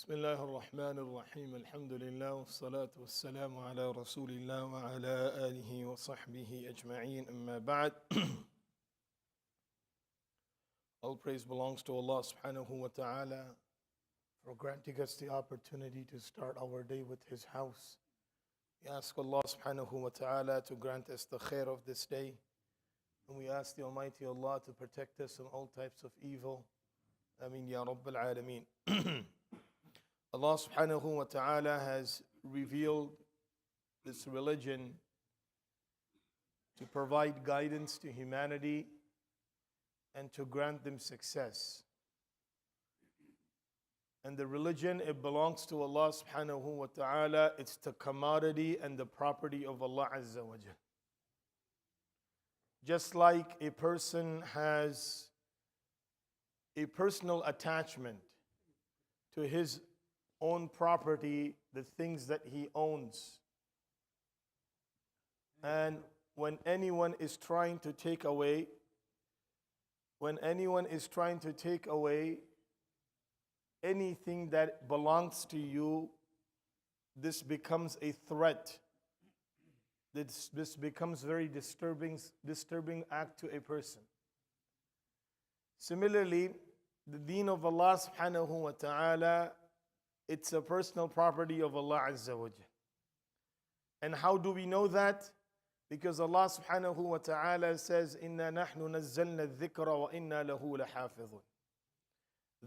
بسم الله الرحمن الرحيم الحمد لله والصلاة والسلام على رسول الله وعلى آله وصحبه أجمعين أما بعد. All praise belongs to Allah subhanahu wa ta'ala for granting us the opportunity to start our day with His house. We ask Allah subhanahu wa ta'ala to grant us the khair of this day. And we ask the Almighty Allah to protect us from all types of evil. Ameen ya Rabbil Alameen. Allah subhanahu wa ta'ala has revealed this religion to provide guidance to humanity and to grant them success. And the religion, it belongs to Allah subhanahu wa ta'ala. It's the commodity and the property of Allah Azza wa Jal. Just like a person has a personal attachment to his own property, the things that he owns. And when anyone is trying to take away, anything that belongs to you, this becomes a threat. This becomes very disturbing act to a person. Similarly, the deen of Allah subhanahu wa ta'ala, it's a personal property of Allah Azza wa Jal. And how do we know that? Because Allah subhanahu wa ta'ala says, إِنَّا نَحْنُ نَزَّلْنَا الذِّكْرَ وَإِنَّا لَهُ لَحَافِظُونَ.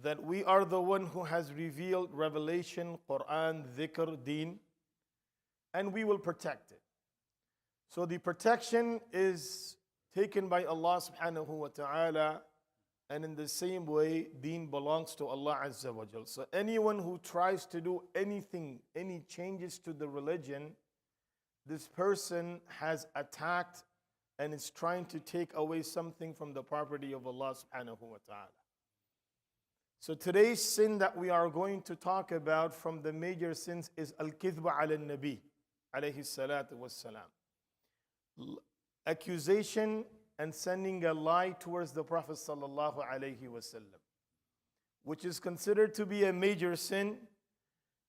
That we are the one who has revealed revelation, Quran, dhikr, deen, and we will protect it. So the protection is taken by Allah subhanahu wa ta'ala. And in the same way, deen belongs to Allah Azza wa Jal. So anyone who tries to do anything, any changes to the religion, this person has attacked and is trying to take away something from the property of Allah subhanahu wa ta'ala. So today's sin that we are going to talk about from the major sins is al-kidhba ala nabi alayhi salatu wassalam. Accusation and sending a lie towards the Prophet sallallahu alaihi wasallam, which is considered to be a major sin.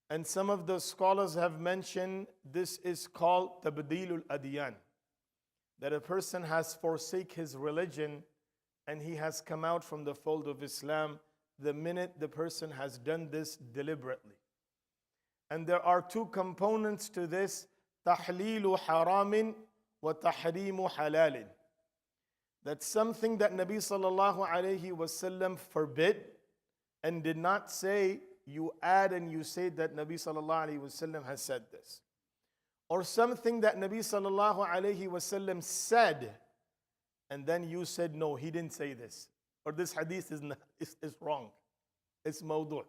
And some of the scholars have mentioned this is called tabdilul adyan, that a person has forsake his religion and he has come out from the fold of Islam the minute the person has done this deliberately. And there are two components to this: tahlilu haramin wa tahrimu halalin. That's something that Nabi sallallahu alayhi wasallam forbid and did not say. You add and you say that Nabi sallallahu alayhi wasallam has said this. Or something that Nabi sallallahu alayhi wasallam said and then you said, no, he didn't say this. Or this hadith is wrong. It's mawdu'.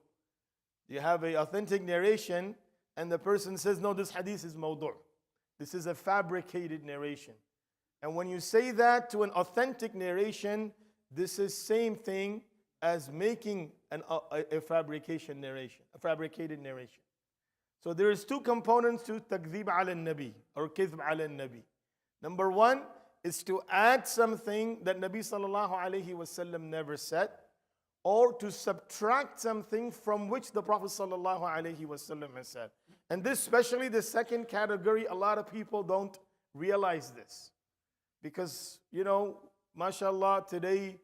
You have an authentic narration and the person says, no, this hadith is mawdu'. This is a fabricated narration. And when you say that to an authentic narration, this is same thing as making a fabricated narration. So there is two components to takdhib ala nabi or kidhb ala nabi. Number one is to add something that Nabi sallallahu alayhi wasallam never said, or to subtract something from which the Prophet sallallahu alayhi wasallam has said. And this, especially the second category, a lot of people don't realize this. Because, mashallah, today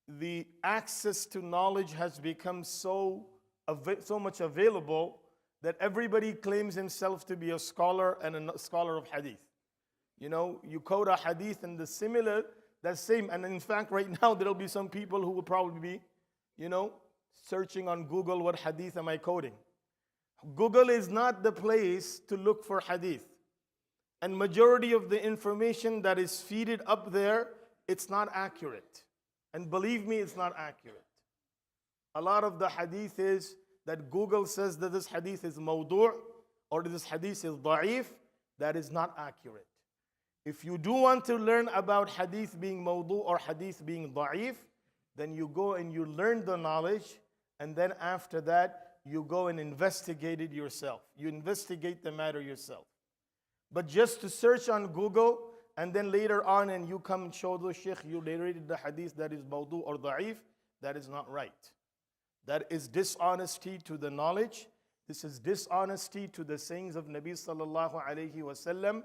the access to knowledge has become so much available that everybody claims himself to be a scholar and a scholar of hadith. You quote a hadith and the same. And in fact, right now, there'll be some people who will probably be, searching on Google, what hadith am I quoting? Google is not the place to look for hadith. And majority of the information that is feeded up there, it's not accurate. And believe me, it's not accurate. A lot of the hadith is that Google says that this hadith is mawdu' or this hadith is da'if. That is not accurate. If you do want to learn about hadith being mawdu' or hadith being da'if, then you go and you learn the knowledge, and then after that, you go and investigate it yourself. You investigate the matter yourself. But just to search on Google and then later on and you come and show the sheikh you narrated the hadith that is mawdu' or da'if, that is not right. That is dishonesty to the knowledge. This is dishonesty to the sayings of Nabi sallallahu alayhi wasallam.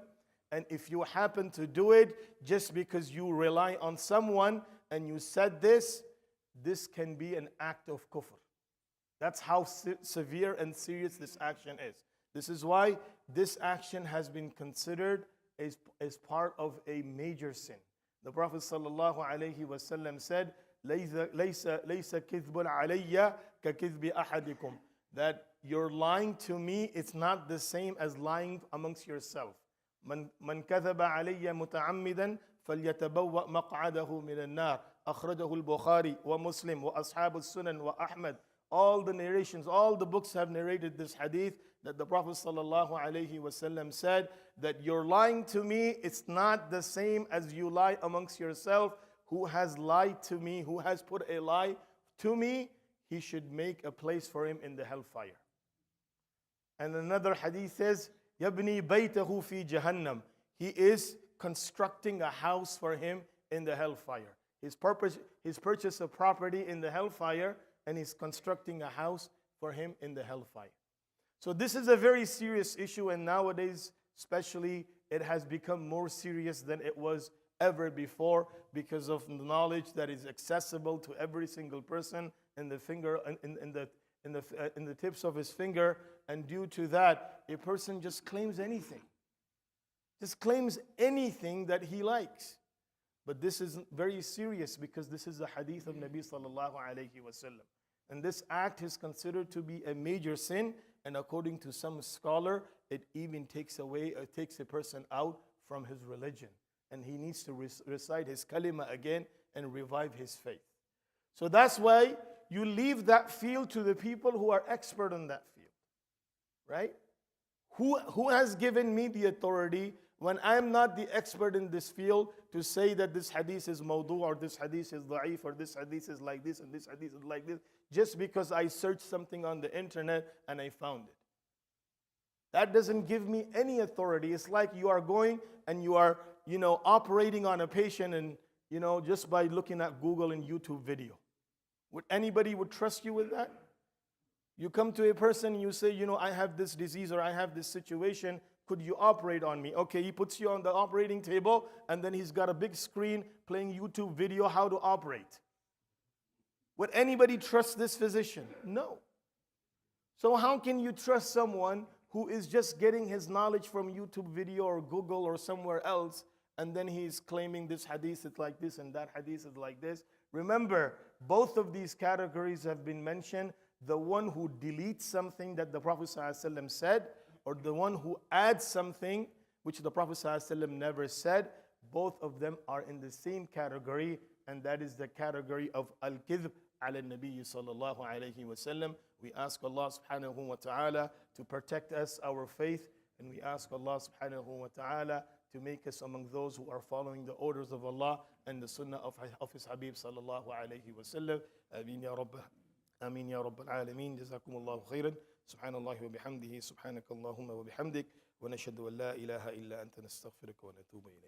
And if you happen to do it just because you rely on someone and you said this can be an act of kufr. That's how severe and serious this action is. This is why this action has been considered as part of a major sin. The Prophet sallallahu alaihi wasallam said, "Laysa kithbun alayya ka kithbi ahadikum." That you're lying to me, it's not the same as lying amongst yourself. Man kathaba alayya muta'ammidan فليتبوأ مقعده من النار أخرجه البخاري ومسلم وأصحاب السنن وأحمد. All the narrations, all the books have narrated this hadith that the Prophet ﷺ said that you're lying to me, it's not the same as you lie amongst yourself. Who has lied to me, who has put a lie to me, he should make a place for him in the hellfire. And another hadith says, يَبْنِي بَيْتَهُ فِي جَهَنَّمْ. He is constructing a house for him in the hellfire. His purchase of property in the hellfire, and he's constructing a house for him in the hellfire. So this is a very serious issue, and nowadays especially it has become more serious than it was ever before because of the knowledge that is accessible to every single person in the finger in the tips of his finger. And due to that, a person just claims anything. Just claims anything that he likes. But this is very serious because this is the hadith of Nabi sallallahu alayhi wasallam. And this act is considered to be a major sin, and according to some scholar, it even takes a person out from his religion. And he needs to recite his kalima again and revive his faith. So that's why you leave that field to the people who are expert in that field. Right? Who has given me the authority when I am not the expert in this field to say that this hadith is mawdu, or this hadith is da'if, or this hadith is like this, and this hadith is like this, just because I searched something on the internet and I found it? That doesn't give me any authority. It's like you are going and you are, operating on a patient and, just by looking at Google and YouTube video. Would anybody trust you with that? You come to a person and you say, I have this disease or I have this situation. Could you operate on me? Okay, he puts you on the operating table and then he's got a big screen playing YouTube video how to operate. Would anybody trust this physician? No. So how can you trust someone who is just getting his knowledge from YouTube video or Google or somewhere else, and then he's claiming this hadith is like this and that hadith is like this? Remember, both of these categories have been mentioned. The one who deletes something that the Prophet ﷺ said, or the one who adds something which the Prophet ﷺ never said, both of them are in the same category, and that is the category of al-kidhb ala nabi sallallahu alayhi wa sallam. We ask Allah subhanahu wa ta'ala to protect us, our faith, and we ask Allah subhanahu wa ta'ala to make us among those who are following the orders of Allah and the sunnah of His Habib sallallahu alayhi wa sallam. Ameen ya Rabb. آمين يا رب العالمين. جزاكم الله خيرا. سبحان الله وبحمده. سبحانك اللهم وبحمدك. ونشهد أن لا إله إلا أنت نستغفرك ونتوب إليك.